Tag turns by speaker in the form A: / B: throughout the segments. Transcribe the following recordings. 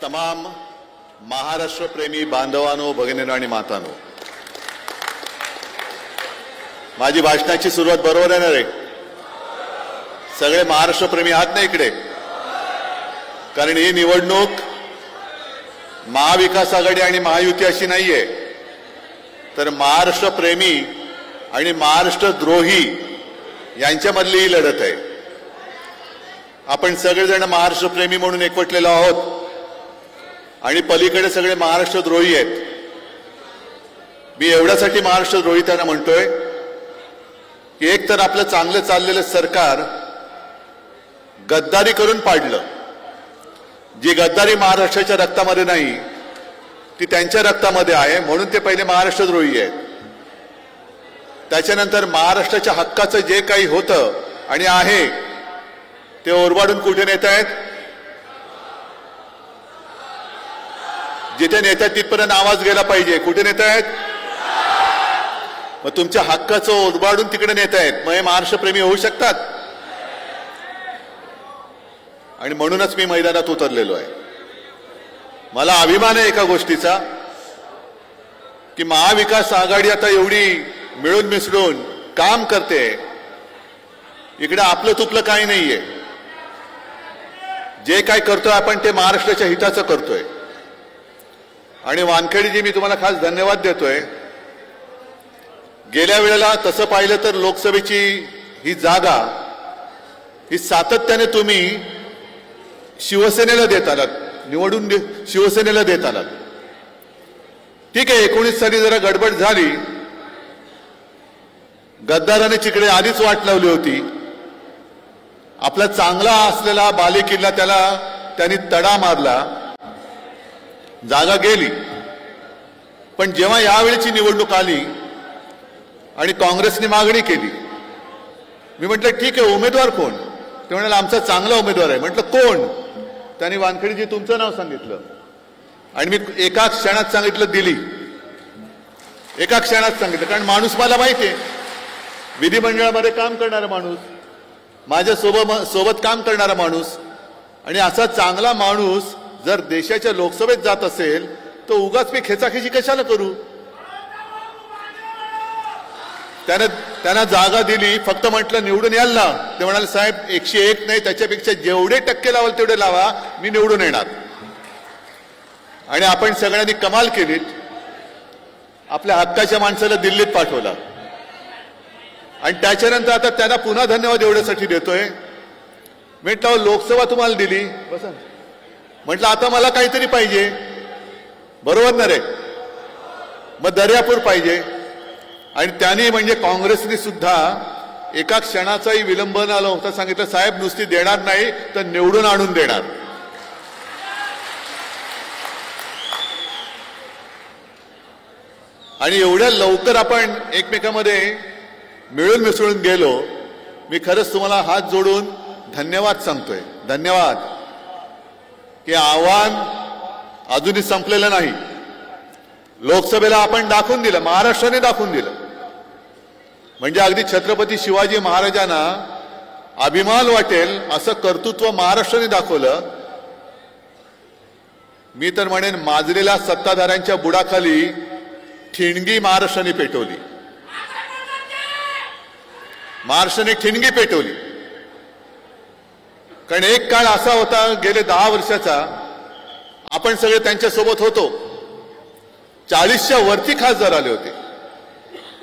A: तमाम महाराष्ट्र प्रेमी बांधवांनो, भगिनींनो आणि मातांनो, माझी भाषणाची सुरुवात बरोबर आहे ना रे? सगळे महाराष्ट्र प्रेमी आहात ना इकडे? कारण ही निवडणूक महाविकास आघाडी आणि महायुती अशी नाहीये, तर महाराष्ट्र प्रेमी आणि महाराष्ट्र द्रोही यांच्यामधली ही लढत आहे. आपण सगळेजण महाराष्ट्र प्रेमी म्हणून एकवटलेलो आहोत आणि पलीकडे सगळे महाराष्ट्र द्रोही आहेत. मी एवढ्यासाठी महाराष्ट्र द्रोही त्यांना म्हणतोय की एक तर आपलं चांगलं चाललेलं सरकार गद्दारी करून पाडलं. जी गद्दारी महाराष्ट्राच्या रक्तामध्ये नाही ती त्यांच्या रक्तामध्ये आहे, म्हणून ते पहिले महाराष्ट्र द्रोही आहेत. त्याच्यानंतर महाराष्ट्राच्या हक्काचं जे काही होतं आणि आहे ते ओरबाडून कुठे नेत आहेत? जिथे नेतात तिथपर्यंत आवाज गेला पाहिजे. कुठे नेत आहेत? मग तुमच्या हक्काचं ओरबाडून तिकडे नेत आहेत. मग हे महाराष्ट्र प्रेमी होऊ शकतात? आणि म्हणूनच मी मैदानात उतरलेलो आहे. मला अभिमान आहे एका गोष्टीचा की महाविकास आघाडी आता एवढी मिळून मिसळून काम करते. इकडे आपलं तुपलं काही नाहीये. जे काय करतोय आपण ते महाराष्ट्राच्या हिताचं करतोय. आणि वानखेडेजी, मी तुम्हाला खास धन्यवाद देतोय. गेल्या वेळेला तसं पाहिलं तर लोकसभेची ही जागा ही सातत्याने तुम्ही शिवसेनेला देत आलात, निवडून शिवसेनेला देत आलात. ठीक आहे, 19 साली जरा गडबड झाली. गद्दाराने तिकडे आधीच वाट लावली होती. आपला चांगला असलेला बालेकिल्ला त्याला त्यांनी तडा मारला, जागा गेली. पण जेव्हा यावेळीची निवडणूक आली आणि काँग्रेसने मागणी केली, मी म्हटलं ठीक आहे, उमेदवार कोण? ते म्हणाले आमचा चांगला उमेदवार आहे. म्हटलं कोण? त्यांनी वानखेडेजी तुमचं नाव सांगितलं आणि मी एका क्षणात सांगितलं दिली. एका क्षणात सांगितलं, कारण माणूस मला माहिती आहे. विधिमंडळामध्ये काम करणारा माणूस, माझ्या सोबत काम करणारा माणूस, आणि असा चांगला माणूस जर देशाच्या लोकसभेत जात असेल तर उगाच मी खेचाखेची कशाला करू? त्यांना जागा दिली. फक्त म्हटलं निवडून याल ना? ते म्हणाले साहेब 101 नाही, त्याच्यापेक्षा जेवढे टक्के लावाल तेवढे लावा, मी निवडून येणार. आणि आपण सगळ्यांनी कमाल केली. आपल्या हक्काच्या माणसाला दिल्लीत पाठवला. आणि त्याच्यानंतर आता त्यांना पुन्हा धन्यवाद एवढ्यासाठी देतोय. म्हटलं लोकसभा तुम्हाला दिली, बसा. म्हटलं आता मला काहीतरी पाहिजे, बरोबर ना रे? मग दर्यापूर पाहिजे. आणि त्यांनी म्हणजे काँग्रेसने सुद्धा एका क्षणाचाही विलंब न होता सांगितलं साहेब नुसती देणार नाही तर निवडून आणून देणार. आणि एवढ्या लवकर आपण एकमेकांमध्ये मिळून मिसळून गेलो. मी खरंच तुम्हाला हात जोडून धन्यवाद सांगतोय. धन्यवाद की आव्हान अजूनही संपलेलं नाही. लोकसभेला आपण दाखवून दिलं, महाराष्ट्राने दाखवून दिलं. म्हणजे अगदी छत्रपती शिवाजी महाराजांना अभिमान वाटेल असं कर्तृत्व महाराष्ट्राने दाखवलं. मी तर म्हणेन माजलेल्या सत्ताधाऱ्यांच्या बुडाखाली ठिणगी महाराष्ट्राने पेटवली. महाराष्ट्राने ठिणगी पेटवली. कारण एक काळ असा होता गेले 10 वर्षाचा, आपण सगळे त्यांच्या सोबत होतो. 40च्या वरती खासदार आले होते.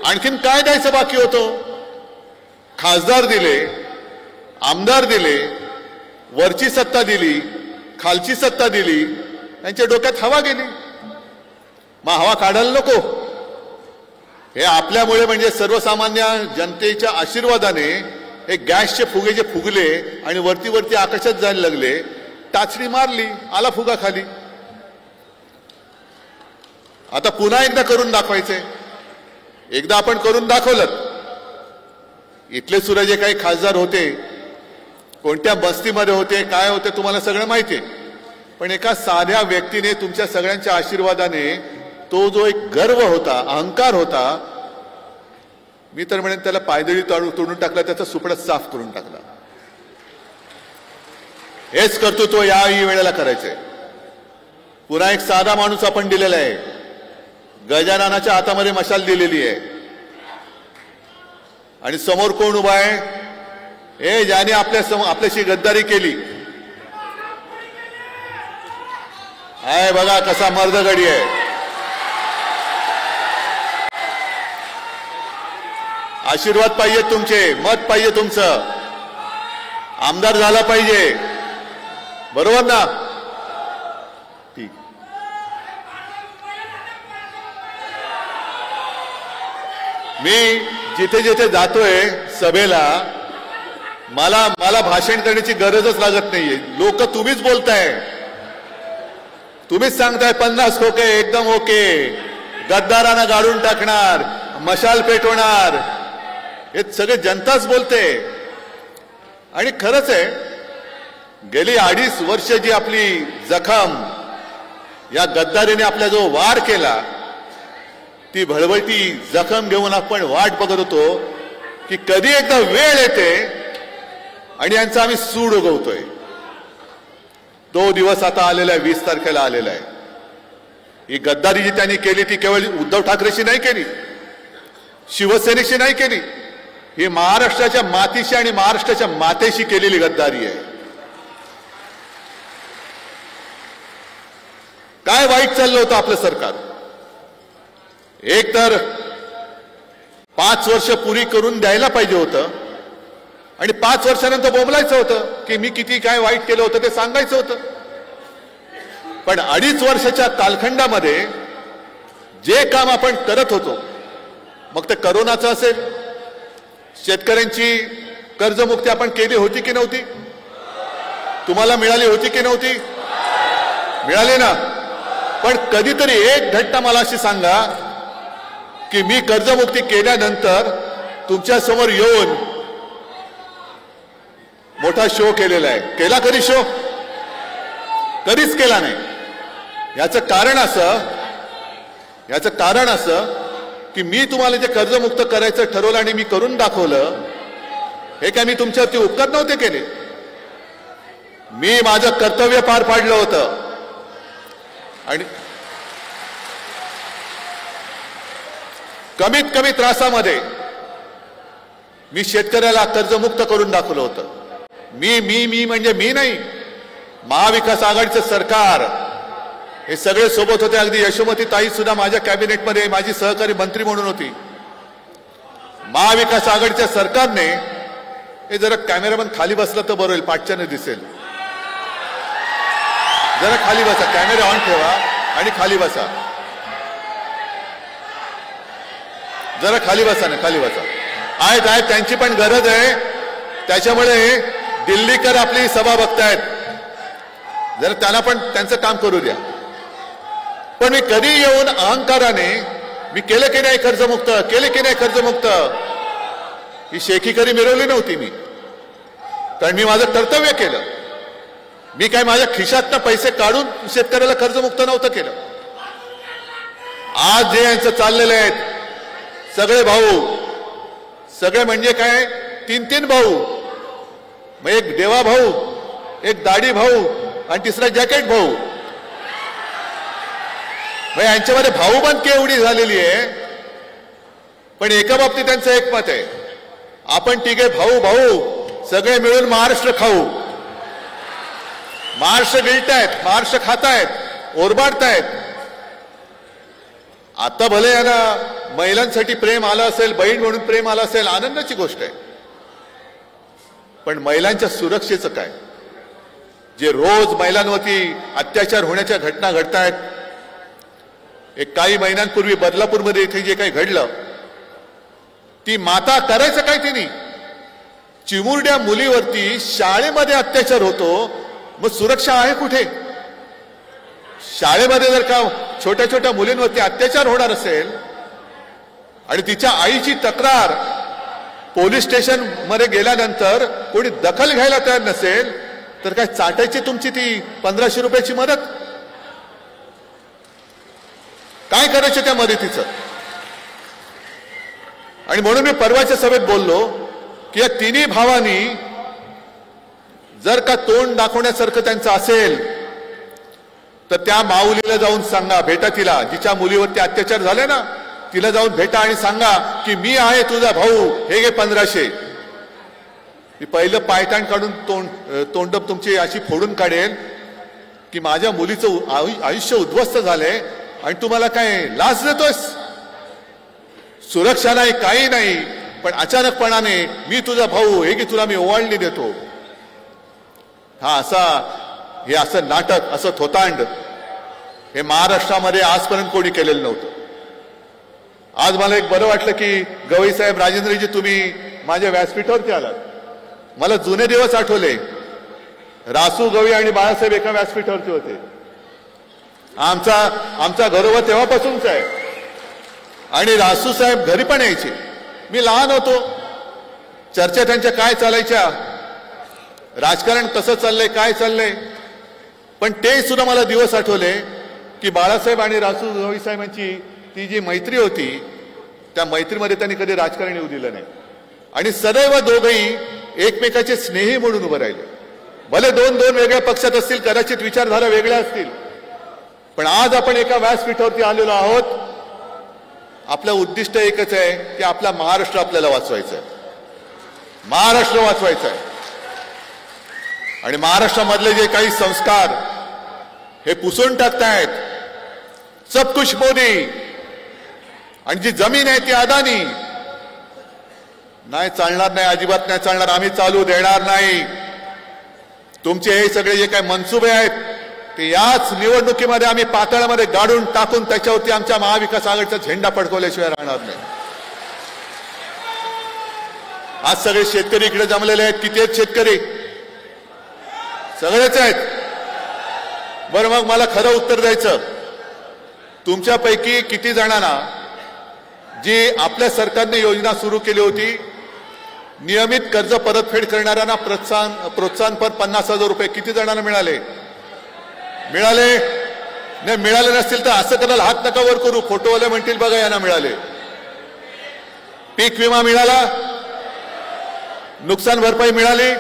A: आणखीन काय द्यायचं बाकी होतं? खासदार दिले, आमदार दिले, वरची सत्ता दिली, खालची सत्ता दिली. त्यांच्या डोक्यात हवा गेली. मग हवा काढायला नको? हे आपल्यामुळे म्हणजे सर्वसामान्य जनतेच्या आशीर्वादाने हे गॅसचे फुगे जे फुगले आणि वरती वरती आकाशात जायला लागले. टाचणी मारली, आला फुगा खाली. आता पुन्हा एकदा करून दाखवायचंय. एकदा आपण करून दाखवलं. इथले सुद्धा जे काही खासदार होते, कोणत्या बस्तीमध्ये होते, काय होते, तुम्हाला सगळं माहिती आहे. पण एका साध्या व्यक्तीने तुमच्या सगळ्यांच्या आशीर्वादाने तो जो एक गर्व होता, अहंकार होता, मी तर म्हणेन त्याला पायदळी तोडून टाकला, त्याचा सुपडा साफ करून टाकला. हेच कर्तृत्व याही वेळेला करायचंय. पुन्हा एक साधा माणूस आपण दिलेला आहे. गजाननाच्या हातामध्ये मशाल दिलेली आहे आणि समोर कोण उभा आहे? हे ज्याने आपल्याशी गद्दारी केली आहे. बघा कसा मर्दगडी आहे. आशीर्वाद पाहिजे तुमचे, मत पाहिजे तुमचं, आमदार झाला पाहिजे, बरोबर ना? ठीक. मी जिथे जिथे जातोय सभेला मला भाषण करण्याची गरजच लागत नाहीये. लोक तुम्हीच बोलताय, तुम्हीच सांगताय 50 खोके एकदम ओके, गद्दारांना गाडून टाकणार, मशाल पेटवणार, हे सगळे जनताच बोलते. आणि खरंच आहे, गेली 2.5 वर्ष जी आपली जखम या गद्दारीने आपल्या जो वार केला, ती भळभळती जखम घेऊन आपण वाट बघत होतो की कधी एकदा वेळ येते आणि यांचा आम्ही सूड उगवतोय. तो दिवस आता आलेला आहे, 20 तारखेला आलेला आहे. ही गद्दारी जी त्यांनी केली ती केवळ उद्धव ठाकरेशी नाही केली, शिवसेनेशी नाही केली, ही महाराष्ट्राच्या मातीशी आणि महाराष्ट्राच्या मातेशी केलेली गद्दारी आहे. काय वाईट चाललं होतं आपलं सरकार? एक तर 5 वर्ष पुरी करून द्यायला पाहिजे होतं आणि 5 वर्षानंतर बोंबलायचं होतं की मी किती काय वाईट केलं होतं ते सांगायचं होतं. पण 2.5 वर्षाच्या कालखंडामध्ये जे काम आपण करत होतो, मग ते करोनाचं असेल, शेतकऱ्यांची कर्जमुक्ती आपण केली होती की नव्हती? तुम्हाला मिळाली होती की नव्हती? मिळाली ना. पण कधीतरी एक घटना मला अशी सांगा की मी कर्जमुक्ती केल्यानंतर तुमच्या समोर येऊन मोठा शो केलेला आहे. केला कधी शो? कधीच केला नाही. याचं कारण असं की मी तुम्हाला जे कर्जमुक्त करायचं ठरवलं आणि मी करून दाखवलं, हे काय मी तुमच्यावरती उपकार नव्हते केले. मी माझं कर्तव्य पार पाडलं होतं आणि कमीत कमी त्रासामध्ये मी शेतकऱ्याला कर्जमुक्त करून दाखवलं होतं. मी म्हणजे मी नाही, महाविकास आघाडीचं सरकार, हे सगळे सोबत होते. अगदी यशोमती ताई सुद्धा माझ्या कॅबिनेटमध्ये माझी सहकारी मंत्री म्हणून होती. महाविकास आघाडीच्या सरकारने, हे जरा कॅमेरामन खाली बसला तर बरं होईल, पाठच्याने दिसेल. जरा खाली बसा, कॅमेरा ऑन ठेवा आणि खाली बसा. जरा खाली बसा ना, खाली बसा. आहेत त्यांची पण गरज आहे, त्याच्यामुळे दिल्लीकर आपली सभा बघतायत, जरा त्यांना पण त्यांचं काम करू द्या. पण मी कधी येऊन अहंकाराने मी केलं की नाही कर्जमुक्त, केले की नाही कर्जमुक्त, ही शेखी करी मिळवली नव्हती मी. कारण मी माझं कर्तव्य केलं. मी काय माझ्या खिशातनं पैसे काढून शेतकऱ्याला कर्जमुक्त नव्हतं केलं. आज जे यांचं चाललेलं आहे, सगळे भाऊ, सगळे म्हणजे काय 3 भाऊ, मग एक देवा भाऊ, एक दाढी भाऊ आणि तिसरा जॅकेट भाऊ. मग यांच्यामध्ये भाऊबंदकी एवढी झालेली आहे. पण एका बाबतीत त्यांचं एक मत आहे, आपण तिघे भाऊ सगळे मिळून महाराष्ट्र खाऊ. महाराष्ट्र गिळतायत, महाराष्ट्र खातायत, ओरबाडतायत. आता भले यांना महिलांसाठी प्रेम आलं असेल, बहीण म्हणून प्रेम आलं असेल, आनंदाची गोष्ट आहे. पण महिलांच्या सुरक्षेचं काय? जे रोज महिलांवरती अत्याचार होण्याच्या घटना घडतायत. एक काही महिन्यांपूर्वी बदलापूरमध्ये इथे जे काही घडलं, ती माता करायचं काय तिने? चिमुरड्या मुलीवरती शाळेमध्ये अत्याचार होतो, मग सुरक्षा आहे कुठे? शाळेमध्ये जर का छोट्या छोट्या मुलींवरती अत्याचार होणार असेल आणि तिच्या आईची तक्रार पोलीस स्टेशन मध्ये गेल्यानंतर कोणी दखल घ्यायला तयार नसेल, तर काय चाटायची तुमची ती 1500 रुपयाची मदत? काय करायचं त्या मदतीचं? आणि म्हणून मी परवाच्या सभेत बोललो की या तिन्ही भावांनी जर का तोंड दाखवण्यासारखं त्यांचं असेल तर त्या माऊलीला जाऊन सांगा, भेटा तिला, जिच्या मुलीवरती अत्याचार झाले ना, तिला जाऊन भेटा आणि सांगा की मी आहे तुझा भाऊ, हे घे 1500. मी पहिलं पायताण काढून तोंड तुमची अशी फोडून काढेल की माझ्या मुलीचं आयुष्य उद्ध्वस्त झालंय आणि तू मला काय लाच देतोस? सुरक्षा नाही, काही नाही, पण अचानकपणाने मी तुझा भाऊ, हे की तुला मी ओवाळणी देतो. हा हे असं नाटक, असं थोतांड हे महाराष्ट्रामध्ये आजपर्यंत कोणी केलेलं नव्हतं. आज मला एक बरं वाटलं की गवई साहेब, राजेंद्रजी, तुम्ही माझ्या व्यासपीठावरती आलात. मला जुने दिवस आठवले. रासू, गवई आणि बाळासाहेब एका व्यासपीठावरती होते. आमचा घरोबा तेव्हापासूनच आहे. आणि रासू साहेब घरी पण यायचे. मी लहान होतो, चर्चा त्यांच्या काय चालायच्या, राजकारण कसं चाललंय, काय चाललंय. पण ते सुद्धा मला दिवस आठवले की बाळासाहेब आणि रासू गवई साहेबांची ती जी मैत्री होती, त्या मैत्रीमध्ये त्यांनी कधी राजकारण येऊ दिलं नाही. आणि सदैव दोघंही एकमेकाचे स्नेही म्हणून उभं राहिले. भले दोन वेगळ्या पक्षात असतील, कदाचित विचारधारा वेगळ्या असतील, पण आज आपण एका व्यासपीठावरती आलेलो आहोत. आपलं उद्दिष्ट एकच आहे की आपला महाराष्ट्र आपल्याला वाचवायचा आहे, महाराष्ट्र वाचवायचा आहे. आणि महाराष्ट्रामधले जे काही संस्कार हे पुसून टाकतायत, सब कुछ मोदी, आणि जी जमीन आहे ती अदानी, नाही चालणार, नाही, अजिबात नाही चालणार. आम्ही चालू देणार नाही. तुमचे हे सगळे जे काही मनसुबे आहेत ते याच निवडणुकीमध्ये आम्ही पातळामध्ये गाडून टाकून त्याच्यावरती आमच्या महाविकास आघाडीचा झेंडा फडकवल्याशिवाय राहणार नाही. आज सगळे शेतकरी इकडे जमलेले आहेत. किती आहेत शेतकरी? सगळेच आहेत. बरं, मग मला खरं उत्तर द्यायचं, तुमच्यापैकी किती जणांना जी आपल्या सरकारने योजना सुरू केली होती, नियमित कर्ज परतफेड करणाऱ्यांना प्रोत्साहनपर 50,000 रुपये, किती जणांना मिळाले? नाही मिळाले नसतील तर असं करायला हात नका वर करू. फोटोवाले म्हणतील बघा यांना मिळाले. पीक विमा मिळाला? नुकसान भरपाई मिळाली?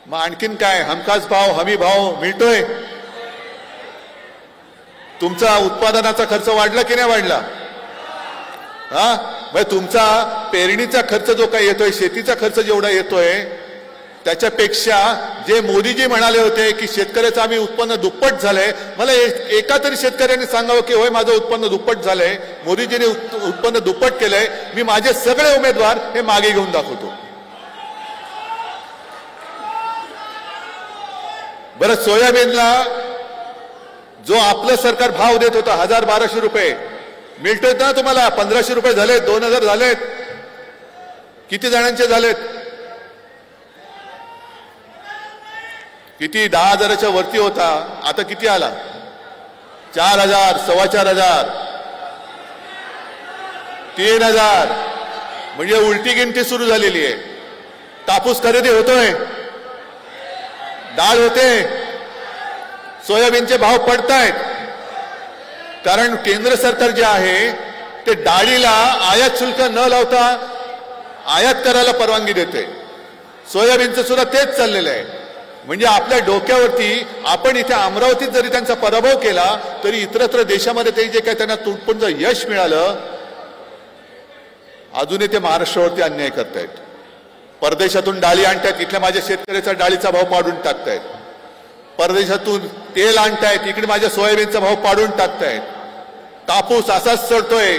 A: मग आणखीन काय? हमखास भाव, हमी भाव मिळतोय? तुमचा उत्पादनाचा खर्च वाढला की नाही वाढला? हा, म्हणजे तुमचा पेरणीचा खर्च जो काही येतोय, शेतीचा खर्च जेवढा येतोय, त्याच्यापेक्षा जे मोदीजी म्हणाले होते की शेतकऱ्याचं आम्ही उत्पन्न दुप्पट झालंय, मला एका तरी शेतकऱ्यांनी सांगावं की होय माझं उत्पन्न दुप्पट झालंय, मोदीजींनी उत्पन्न दुप्पट केलंय, मी माझे सगळे उमेदवार हे मागे घेऊन दाखवतो. बरं, सोयाबीनला जो आपलं सरकार भाव देत होता 1,000-1,200 रुपये, मिळतोय ना तुम्हाला? 1,500 रुपये झालेत, 2,000 झालेत. किती जणांचे झालेत? किती? 10,000च्या वरती होता, आता किती आला? 4,000, 4,500, 3,000. म्हणजे उलटी गिनती सुरू झालेली आहे. कापूस खरेदी होतोय, डाळ होते, सोयाबीनचे भाव पडतायत. कारण केंद्र सरकार जे आहे ते डाळीला आयात शुल्क न लावता आयात करायला परवानगी देते. सोयाबीनचं सुद्धा तेच चाललेलं आहे. म्हणजे आपल्या डोक्यावरती, आपण इथे अमरावतीत जरी त्यांचा पराभव केला तरी इतरत्र देशामध्ये ते जे काही त्यांना तुटपुंज यश मिळालं, अजूनही ते महाराष्ट्रावरती अन्याय करतायत. परदेशातून डाळी आणतायत, इथल्या माझ्या शेतकऱ्याचा डाळीचा भाव पाडून टाकतायत. परदेशातून तेल आणतायत, इकडे माझ्या सोयाबीनचा भाव पाडून टाकतायत. कापूस असाच चढतोय.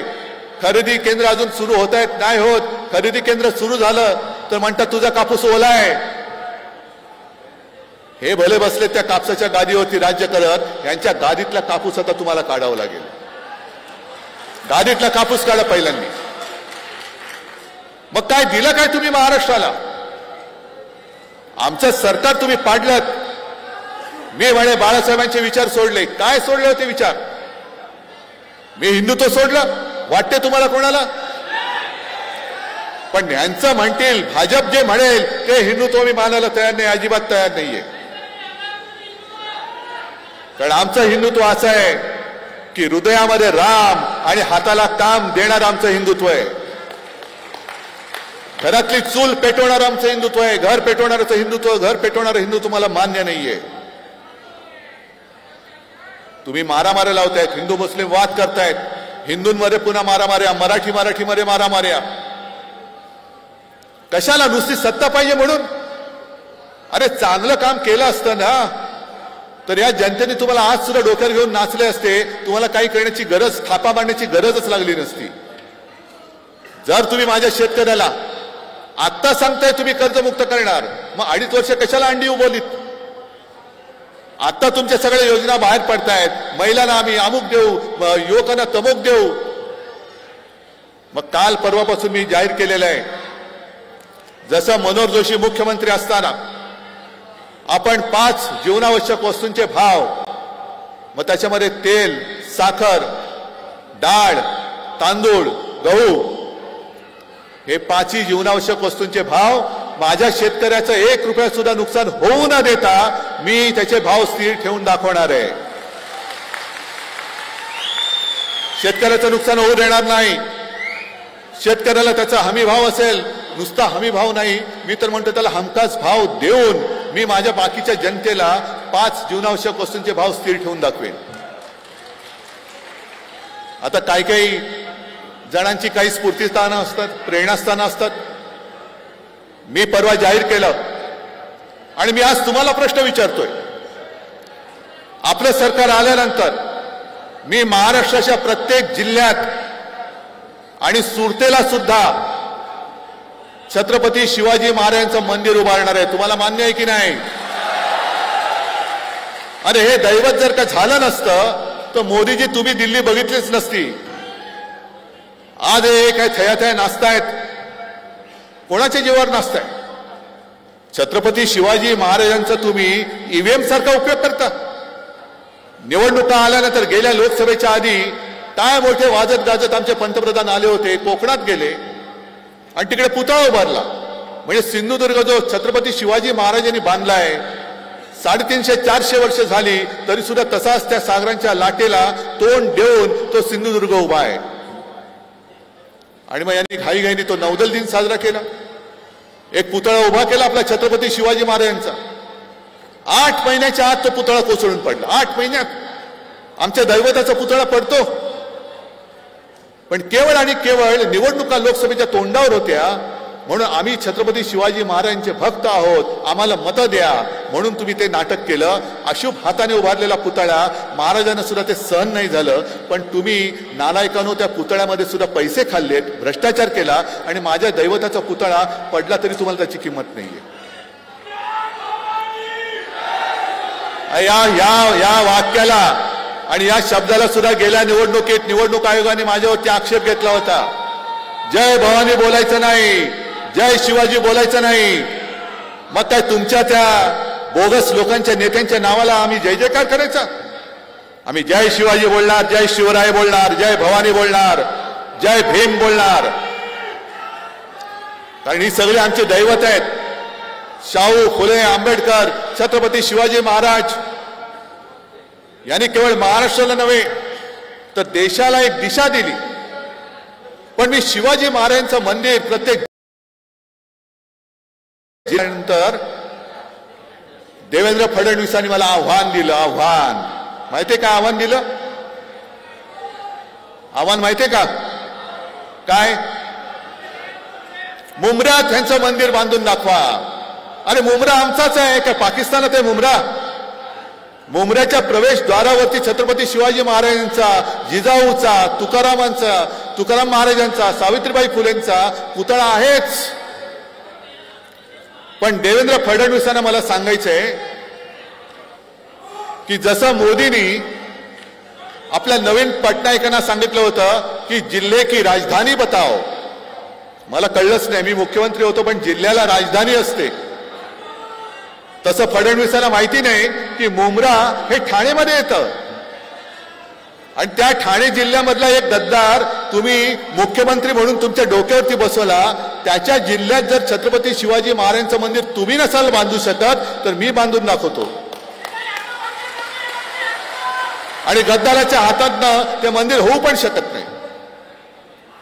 A: खरेदी केंद्र अजून सुरू होत आहेत, नाही होत. खरेदी केंद्र सुरू झालं तर म्हणतात तुझा कापूस ओला आहे. हे भले बसले त्या कापसाच्या गादीवरती राज्य करत, यांच्या गादीतला कापूस आता तुम्हाला काढावा लागेल. गादीतला कापूस काढा पहिल्यांदा. मग काय दिलं काय तुम्ही महाराष्ट्राला? आमचं सरकार तुम्ही पाडलं. मी म्हणे बाळासाहेबांचे विचार सोडले. काय सोडले होते विचार? मी हिंदुत्व सोडलं वाटते तुम्हाला कोणाला? पण यांचं म्हणतील, भाजप जे म्हणेल ते हिंदुत्व मी मानायला तयार नाही, अजिबात तयार नाहीये. कारण आमचं हिंदुत्व असं आहे की हृदयामध्ये राम आणि हाताला काम देणारं आमचं हिंदुत्व आहे. घरातली चूल पेटवणारं आमचं हिंदुत्व आहे. घर पेटवणारं हिंदुत्व, घर पेटवणारं हिंदुत्व मला मान्य नाहीये. तुम्ही मारामाऱ्या लावतायत, हिंदू मुस्लिम वाद करतायत, हिंदूंमध्ये पुन्हा मारामाऱ्या, मराठीमध्ये मारामाऱ्या. कशाला? नुसती सत्ता पाहिजे म्हणून? अरे चांगलं काम केलं असतं ना तर या जनतेने तुम्हाला आज सुद्धा डोक्यावर घेऊन नाचले असते, तुम्हाला काही करण्याची गरज, थापा मारण्याची गरजच लागली नसती. जर तुम्ही माझ्या शेतकऱ्याला आता सांगताय तुम्ही कर्जमुक्त करणार, मग 2.5 वर्ष कशाला अंडी उभवलीत? आता तुमच्या सगळ्या योजना बाहेर पडतायत, महिलांना आम्ही अमुक देऊ, युवकांना तमुक देऊ. मग काल परवापासून मी जाहीर केलेलं आहे, जसं मनोहर जोशी मुख्यमंत्री असताना आपण 5 जीवनावश्यक वस्तूंचे भाव, मग त्याच्यामध्ये तेल, साखर, डाळ, तांदूळ, गहू, हे 5ही जीवनावश्यक वस्तूंचे भाव माझ्या शेतकऱ्याचं 1 रुपया सुद्धा नुकसान होऊ न देता मी त्याचे भाव स्थिर ठेवून दाखवणार आहे. शेतकऱ्याचं नुकसान होऊ देणार नाही. शेतकऱ्याला त्याचा हमी भाव असेल, नुसता हमी भाव नाही, मी तर म्हणतो त्याला हमखास भाव देऊन मी माझ्या बाकीच्या जनतेला 5 जीवनावश्यक वस्तूंचे भाव स्थिर ठेवून दाखवेन. आता काही जणांची काही स्फूर्तीस्थानं असतात, प्रेरणास्थानं असतात. मी परवा जाहीर केलं आणि मी आज तुम्हाला प्रश्न विचारतोय. आपलं सरकार आल्यानंतर मी महाराष्ट्राच्या प्रत्येक जिल्ह्यात आणि सुरतेला सुद्धा छत्रपती शिवाजी महाराजांचं मंदिर उभारणार आहे. तुम्हाला मान्य आहे की नाही? अरे हे दैवत जर का झालं नसतं तर मोदीजी तुम्ही दिल्ली बघितलीच नसती. आज हे काय थया नाचतायत, कोणाच्या जीवावर नाचताय? छत्रपती शिवाजी महाराजांचा तुम्ही ईव्हीएम सारखा उपयोग करता. निवडणुका आल्यानंतर गेल्या लोकसभेच्या आधी काय मोठे वाजत गाजत आमचे पंतप्रधान आले होते, कोकणात गेले आणि तिकडे पुतळा उभारला. म्हणजे सिंधुदुर्ग जो छत्रपती शिवाजी महाराजांनी बांधलाय, 350-400 वर्ष झाली तरी सुद्धा तसाच त्या सागरांच्या लाटेला तोंड देऊन तो सिंधुदुर्ग उभा आहे. आणि मग यांनी घाईघाईने तो नौदल दिन साजरा केला, एक पुतळा उभा केला आपला छत्रपती शिवाजी महाराजांचा. 8 महिन्याच्या आत तो पुतळा कोसळून पडला. 8 महिन्यात आमच्या दैवताचा पुतळा पडतो. पण केवळ आणि केवळ निवडणुका लोकसभेच्या तोंडावर होत्या म्हणून आम्ही छत्रपती शिवाजी महाराजांचे भक्त आहोत, आम्हाला मतं द्या म्हणून तुम्ही ते नाटक केलं. अशुभ हाताने उभारलेला पुतळा महाराजांना सुद्धा ते सहन नाही झालं. पण तुम्ही नालायकांनो त्या पुतळ्यामध्ये सुद्धा पैसे खाल्लेत, भ्रष्टाचार केला आणि माझ्या दैवताचा पुतळा पडला तरी तुम्हाला त्याची किंमत नाहीये. या वाक्याला आणि या शब्दाला सुद्धा गेल्या निवडणुकीत निवडणूक आयोगाने माझ्यावरती आक्षेप घेतला होता. जय भवानी बोलायचं नाही, जय शिवाजी बोलायचं नाही. मग काय तुमच्या त्या बोगस लोकांच्या नेत्यांच्या नावाला आम्ही जय जयकार करायचा? आम्ही जय शिवाजी बोलणार, जय शिवराय बोलणार, जय भवानी बोलणार, जय भीम बोलणार. कारण ही सगळी आमचे दैवत आहेत. शाहू फुले आंबेडकर, छत्रपती शिवाजी महाराज यांनी केवळ महाराष्ट्राला नव्हे तर देशाला एक दिशा दिली. पण मी शिवाजी महाराजांचं मंदिर प्रत्येक नंतर देवेंद्र फडणवीसांनी मला आव्हान दिलं. आव्हान माहितीये का? आव्हान दिलं. आव्हान माहितीये का काय? मुंब्र्यात त्यांचं मंदिर बांधून दाखवा. अरे मुंब्रा आमचाच आहे का पाकिस्तानात आहे मुंब्रा? मुंब्र्याच्या प्रवेशद्वारावरती छत्रपती शिवाजी महाराजांचा, जिजाऊचा, तुकाराम महाराजांचा, सावित्रीबाई फुलेंचा पुतळा आहेच. पण देवेंद्र फडणवीसांना मला सांगायचंय की जसं मोदींनी आपल्या नवीन पटनायकांना सांगितलं होतं की जिल्हे की राजधानी बताओ, मला कळलंच नाही, मी मुख्यमंत्री होतो पण जिल्ह्याला राजधानी असते. तसं फडणवीसांना माहिती नाही की मुंब्रा हे ठाणेमध्ये येतं आणि त्या ठाणे जिल्ह्यामधला एक गद्दार तुम्ही मुख्यमंत्री म्हणून तुमच्या डोक्यावरती बसवला. त्याच्या जिल्ह्यात जर छत्रपती शिवाजी महाराजांचं मंदिर तुम्ही नसाल बांधू शकत तर मी बांधून दाखवतो. आणि गद्दाराच्या हातातनं ते मंदिर होऊ पण शकत नाही.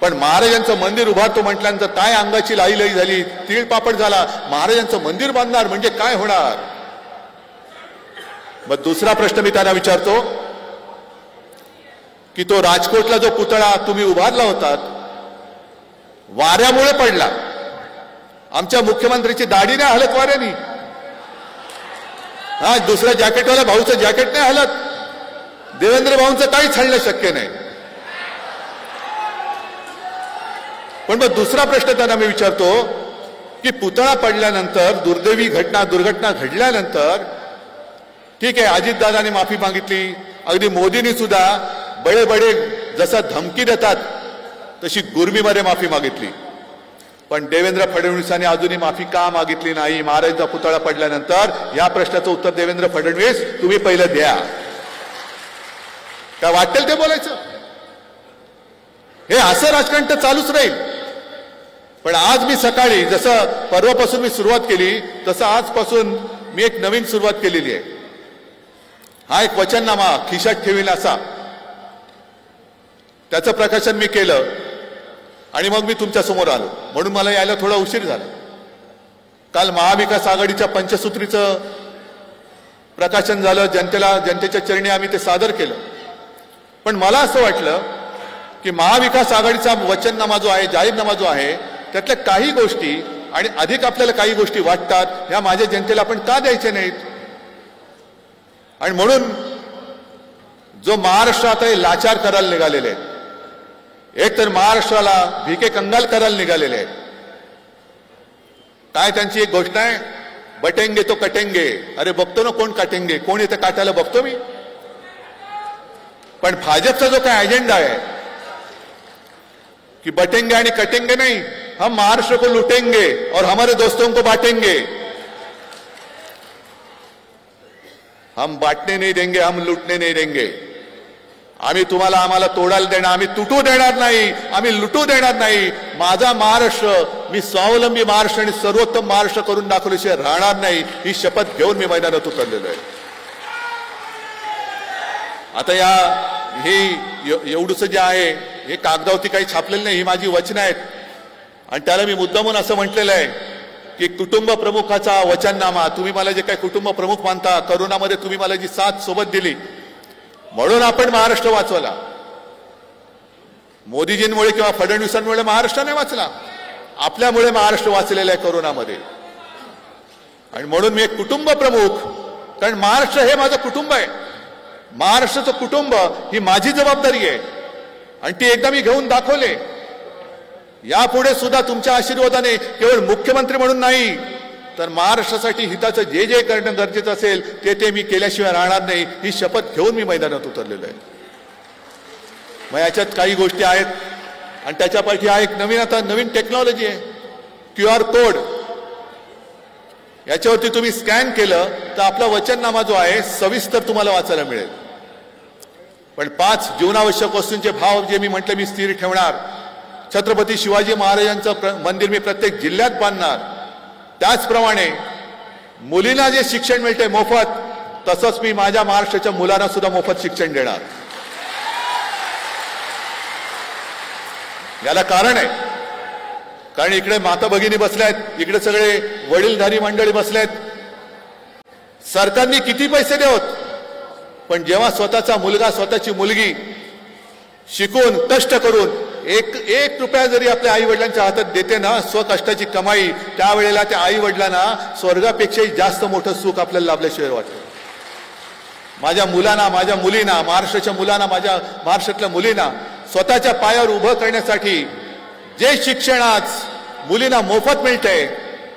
A: पण महाराजांचं मंदिर उभारतो म्हटल्यानंतर काय अंगाची लाई झाली, तीळ पापड झाला. महाराजांचं मंदिर बांधणार म्हणजे काय होणार? मग दुसरा प्रश्न मी त्यांना विचारतो की तो राजकोटला जो पुतळा तुम्ही उभारला होता वाऱ्यामुळे पडला. आमच्या मुख्यमंत्र्याची दाढी नाही हलत वाऱ्यानी. हा दुसऱ्या जॅकेटवाल्या भाऊचं जॅकेट नाही हलत. देवेंद्र भाऊंचं काहीच हलणं शक्य नाही. पण मग दुसरा प्रश्न त्यांना मी विचारतो की पुतळा पडल्यानंतर दुर्दैवी दुर्घटना घडल्यानंतर ठीक आहे अजितदादांनी माफी मागितली. अगदी मोदींनी सुद्धा बडे बडे जसं धमकी देतात तशी गुरमीमध्ये माफी मागितली. पण देवेंद्र फडणवीसांनी अजूनही माफी का मागितली नाही? महाराजांचा पुतळा पडल्यानंतर या प्रश्नाचं उत्तर देवेंद्र फडणवीस तुम्ही पहिलं द्या. काय वाटेल ते बोलायचं? हे असं राजकारण तर चालूच राहील. पण आज मी सकाळी जसं परवापासून मी सुरुवात केली तसं आजपासून मी एक नवीन सुरुवात केलेली आहे. हा एक वचननामा खिशात ठेवील असा त्याचं प्रकाशन मी केलं आणि मग मी तुमच्या समोर आलो. म्हणून मला यायला थोडा उशीर झाला. काल महाविकास आघाडीच्या पंचसूत्रीचं प्रकाशन झालं. जनतेच्या चरणी आम्ही ते सादर केलं. पण मला असं वाटलं की महाविकास आघाडीचा वचननामा जो आहे जाहीरनामा जो आहे त्यातल्या काही गोष्टी आणि अधिक आपल्याला काही गोष्टी वाटतात ह्या माझ्या जनतेला आपण का द्यायचे नाहीत? आणि म्हणून जो महाराष्ट्र आता हे लाचार करायला निघालेले आहेत, एक तर महाराष्ट्राला भिके कंगाल करायला निघालेले आहेत. काय त्यांची एक गोष्ट आहे, बटेंगे तो कटेंगे. अरे बघतो ना कोण काटेंगे, कोण इथे काटायला बघतो मी. पण भाजपचा जो काय अजेंडा आहे कि बटेंगे आणि कटेंगे नहीं, हम महाराष्ट्र को लूटेंगे और हमारे दोस्तों को बांटेंगे. हम बांटने नहीं देंगे, हम लूटने नहीं देंगे. आम्ही तुम्हाला आम्हाला तोडायला देणार, आम्ही तुटू देणार नाही, आम्ही लुटू देणार नाही. माझा महाराष्ट्र मी स्वावलंबी महाराष्ट्र आणि सर्वोत्तम महाराष्ट्र करून दाखवल्याशिवाय राहणार नाही ही शपथ घेऊन मी मैदानात उतरलेलो आहे. आता हे एवढंच जे आहे हे कागदावरती काही छापलेलं नाही, ही माझी वचनं आहेत. आणि त्याला मी मुद्दामून असं म्हटलेलं आहे की कुटुंब प्रमुखाचा वचननामा, तुम्ही मला जे काही कुटुंब प्रमुख मानता, करोनामध्ये तुम्ही मला जी साथ सोबत दिली म्हणून आपण महाराष्ट्र वाचवला. मोदीजींमुळे किंवा फडणवीसांमुळे महाराष्ट्र नाही वाचला, आपल्यामुळे महाराष्ट्र वाचलेला आहे करोनामध्ये. आणि म्हणून मी एक कुटुंब प्रमुख, कारण महाराष्ट्र हे माझं कुटुंब आहे. महाराष्ट्राचं कुटुंब ही माझी जबाबदारी आहे आणि ती एकदा मी घेऊन दाखवले. यापुढे सुद्धा तुमच्या आशीर्वादाने केवळ मुख्यमंत्री म्हणून नाही तर महाराष्ट्रासाठी हिताचं जे जे करणं गरजेचं असेल ते मी केल्याशिवाय राहणार नाही ही शपथ घेऊन मी मैदानात उतरलेलो आहे. मग याच्यात काही गोष्टी आहेत आणि त्याच्यापैकी हा एक नवीन टेक्नॉलॉजी आहे QR कोड. याच्यावरती तुम्ही स्कॅन केलं तर आपला वचननामा जो आहे सविस्तर तुम्हाला वाचायला मिळेल. पण 5 जीवनावश्यक वस्तूंचे भाव जे मी म्हटलं मी स्थिर ठेवणार. छत्रपती शिवाजी महाराजांचं मंदिर मी प्रत्येक जिल्ह्यात बांधणार. त्याचप्रमाणे मुलींना जे शिक्षण मिळते मोफत तसंच मी माझ्या महाराष्ट्राच्या मुलांना सुद्धा मोफत शिक्षण देणार. याला कारण आहे, कारण इकडे माता भगिनी बसल्यात, इकडे सगळे वडीलधारी मंडळी बसल्यात. सरकारने किती पैसे देवत, पण जेव्हा स्वतःचा मुलगा स्वतःची मुलगी शिकून कष्ट करून एक रुपया जरी आपल्या आई वडिलांच्या हातात देते ना, स्वकष्टाची कमाई, त्यावेळेला त्या आई वडिलांना स्वर्गापेक्षाही जास्त मोठं सुख आपल्याला लाभल्याशिवाय वाटतं. माझ्या मुलांना, माझ्या मुलींना, महाराष्ट्राच्या मुलांना, माझ्या महाराष्ट्रातल्या मुलींना स्वतःच्या पायावर उभं करण्यासाठी जे शिक्षण आज मुलींना मोफत मिळतंय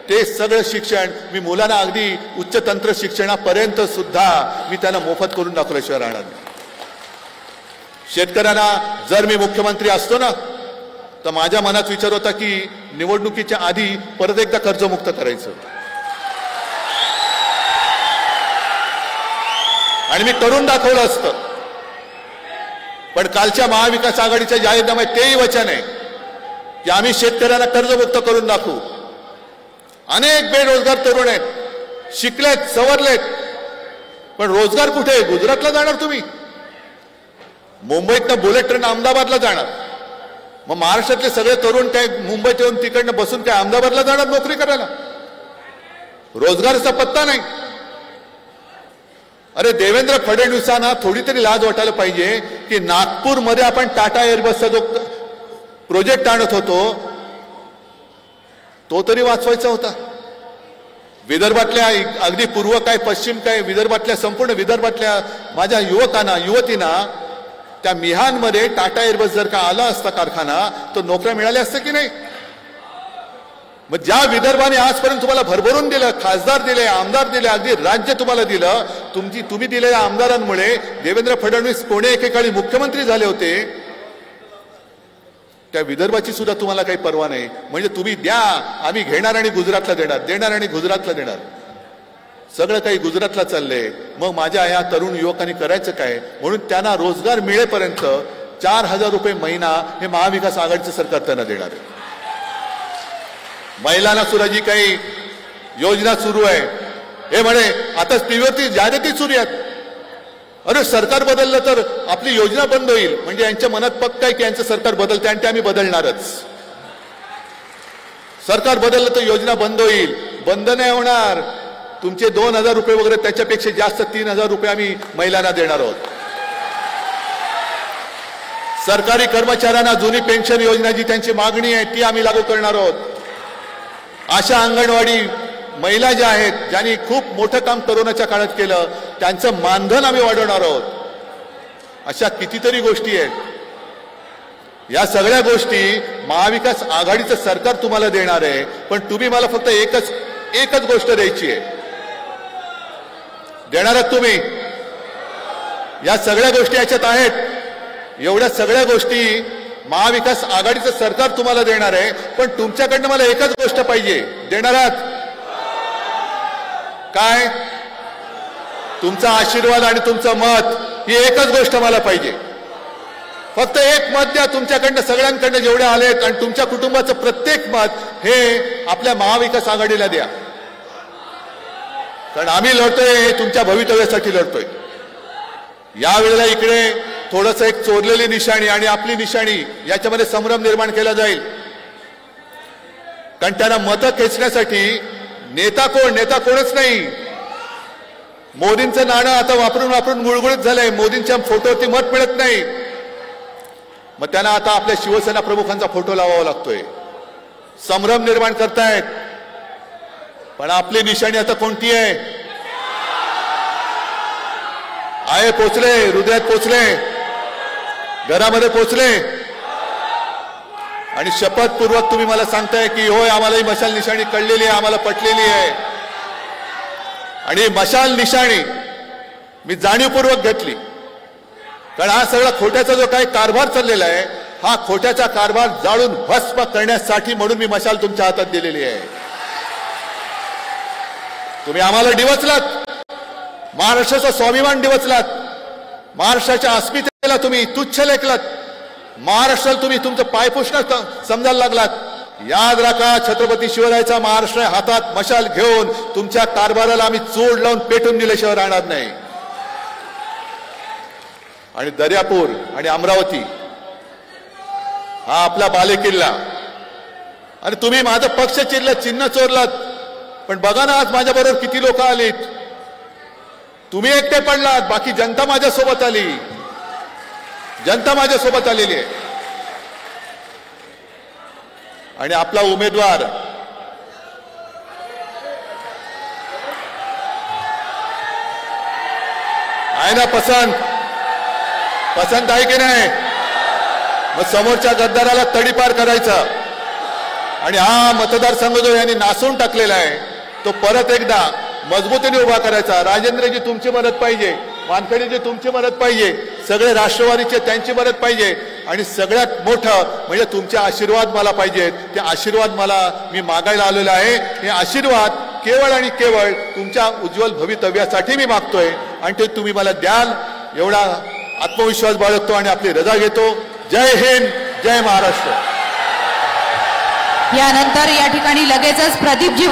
A: ते सगळं शिक्षण मी मुलांना अगदी उच्च तंत्र शिक्षणापर्यंत सुद्धा मी त्यांना मोफत करून दाखवल्याशिवाय राहणार नाही. शेतकऱ्यांना जर मी मुख्यमंत्री असतो ना तर माझ्या मनात विचार होता की निवडणुकीच्या आधी परत एकदा कर्जमुक्त करायचं आणि मी करून दाखवलं असतं. पण कालच्या महाविकास आघाडीच्या जाहीरनाम्यात तेही वचन आहे की आम्ही शेतकऱ्यांना कर्जमुक्त करून दाखवू. अनेक बेरोजगार तरुण आहेत, शिकलेत, सवरलेत, पण रोजगार कुठे? गुजरातला जाणार तुम्ही, मुंबईतनं बुलेट ट्रेन अहमदाबादला जाणार. मग महाराष्ट्रातले सगळे तरुण काय मुंबईत येऊन तिकडनं बसून काय अहमदाबादला जाणार नोकरी करायला? रोजगाराचा पत्ता नाही. अरे देवेंद्र फडणवीसांना थोडी तरी लाज वाटायला पाहिजे की नागपूरमध्ये आपण टाटा एअरबसचा जो प्रोजेक्ट आणत होतो तो तरी वाचवायचा होता. विदर्भातल्या अगदी पूर्व काय पश्चिम काय विदर्भातल्या संपूर्ण विदर्भातल्या माझ्या युवकांना युवतींना त्या मिहानमध्ये टाटा एअरबस जर का आला असता कारखाना तर नोकऱ्या मिळाल्या असत्या की नाही. मग ज्या विदर्भाने आजपर्यंत तुम्हाला भरभरून दिलं, खासदार दिले, आमदार दिले, अगदी राज्य तुम्हाला दिलं, तुम्ही दिलेल्या आमदारांमुळे देवेंद्र फडणवीस पुणे एकेकाळी मुख्यमंत्री झाले होते, त्या विदर्भाची सुद्धा तुम्हाला काही पर्वा नाही. म्हणजे तुम्ही द्या, आम्ही घेणार आणि गुजरातला देणार, देणार आणि गुजरातला देणार, सगळं काही गुजरातला चाललंय. मग माझ्या ह्या तरुण युवकांनी करायचं काय? म्हणून त्यांना रोजगार मिळेपर्यंत 4,000 रुपये महिना हे महाविकास आघाडीचं सरकार त्यांना देणार आहे. महिलांना सुद्धा जी काही योजना सुरू आहे, हे म्हणे आता टीव्हीवरती जाहिराती सुरू आहेत, अरे सरकार बदललं तर आपली योजना बंद होईल. म्हणजे यांच्या मनात पक्का आहे की यांचं सरकार बदलते आणि ते आम्ही बदलणारच. सरकार बदललं तर योजना बंद होईल. बंद नाही होणार. तुमचे 2,000 रुपये वगैरे त्याच्यापेक्षा जास्त 3,000 रुपये आम्ही महिलांना देणार आहोत. सरकारी कर्मचाऱ्यांना जुनी पेन्शन योजना जी त्यांची मागणी आहे ती आम्ही लागू करणार आहोत. अशा अंगणवाडी महिला ज्या आहेत ज्यांनी खूप मोठं काम कोरोनाच्या काळात केलं त्यांचं मानधन आम्ही वाढवणार आहोत. अशा कितीतरी गोष्टी आहेत. या सगळ्या गोष्टी महाविकास आघाडीचं सरकार तुम्हाला देणार आहे. पण तुम्ही मला फक्त एकच गोष्ट द्यायची आहे. देणार आहात तुम्ही? या सगळ्या गोष्टी याच्यात आहेत. एवढ्या सगळ्या गोष्टी महाविकास आघाडीचं सरकार तुम्हाला देणार आहे. पण तुमच्याकडनं मला एकच गोष्ट पाहिजे. देणार आहात काय? तुमचा आशीर्वाद आणि तुमचं मत, ही एकच गोष्ट मला पाहिजे. फक्त एक मत द्या तुमच्याकडनं, सगळ्यांकडनं जेवढे आलेत, आणि तुमच्या कुटुंबाचं प्रत्येक मत हे आपल्या महाविकास आघाडीला द्या. कारण आम्ही लढतोय हे तुमच्या भवितव्यासाठी लढतोय. यावेळेला इकडे थोडंसं एक चोरलेली निशाणी आणि आपली निशाणी याच्यामध्ये संभ्रम निर्माण केला जाईल. कारण त्यांना मतं खेचण्यासाठी नेता कोणच नाही. मोदींचं नाणं आता वापरून वापरून गुळगुळीत झालंय. मोदींच्या फोटोवरती मत मिळत नाही. मग त्यांना आता आपल्या शिवसेना प्रमुखांचा फोटो लावावा लागतोय. संभ्रम निर्माण करतायत. पण आपली निशाणी आता कोणती आहे? पोचले, हृदयात पोचले, घरामध्ये पोचले. आणि शपथपूर्वक तुम्ही मला सांगताय की होय आम्हाला ही मशाल निशाणी कळलेली आहे, आम्हाला पटलेली आहे. आणि मशाल निशाणी मी जाणीवपूर्वक घेतली. कारण हा सगळा खोट्याचा जो काही कारभार चाललेला आहे, हा खोट्याचा कारभार जाळून भस्म करण्यासाठी म्हणून मी मशाल तुमच्या हातात दिलेली आहे. तुम्ही आम्हाला डिवचलात, महाराष्ट्राचा स्वाभिमान डिवचलात, महाराष्ट्राच्या अस्मितेला तुम्ही तुच्छ लेखलात, महाराष्ट्राला तुम्ही तुमचं पायपुसणं समजायला लागलात. याद राखा, छत्रपती शिवरायाचा महाराष्ट्र हातात मशाल घेऊन तुमच्या कारभाराला आम्ही चोड लावून पेटून दिल्याशिवाय राहणार नाही. आणि दर्यापूर आणि अमरावती हा आपला बालेकिल्ला. आणि तुम्ही माझं पक्ष चिन्ह चोरलात. पण बघा ना आज माझ्याबरोबर किती लोक आलीत. तुम्ही एकटे पडलात, बाकी जनता माझ्यासोबत आली. जनता माझ्यासोबत आलेली आहे. आणि आपला उमेदवार आहे ना पसंत आहे की नाही? मग समोरच्या गद्दाराला तडीपार करायचा. आणि हा मतदारसंघ जो यांनी नासून टाकलेला आहे तो परत एकदा मजबूतीने उभा करायचा. राजेंद्रजी तुमची मदत पाहिजे, वानखेडेजी तुमची मदत पाहिजे, सगळे राष्ट्रवादीचे त्यांची मदत पाहिजे. आणि सगळ्यात मोठं म्हणजे तुमचे आशीर्वाद मला पाहिजेत. ते आशीर्वाद मी मागायला आलेलो आहे. हे आशीर्वाद केवळ आणि केवळ तुमच्या उज्ज्वल भवितव्यासाठी मी मागतोय. आणि ते तुम्ही मला द्याल एवढा आत्मविश्वास बाळगतो आणि आपली रजा घेतो. जय हिंद, जय महाराष्ट्र.
B: यानंतर या ठिकाणी लगेचच प्रदीपजी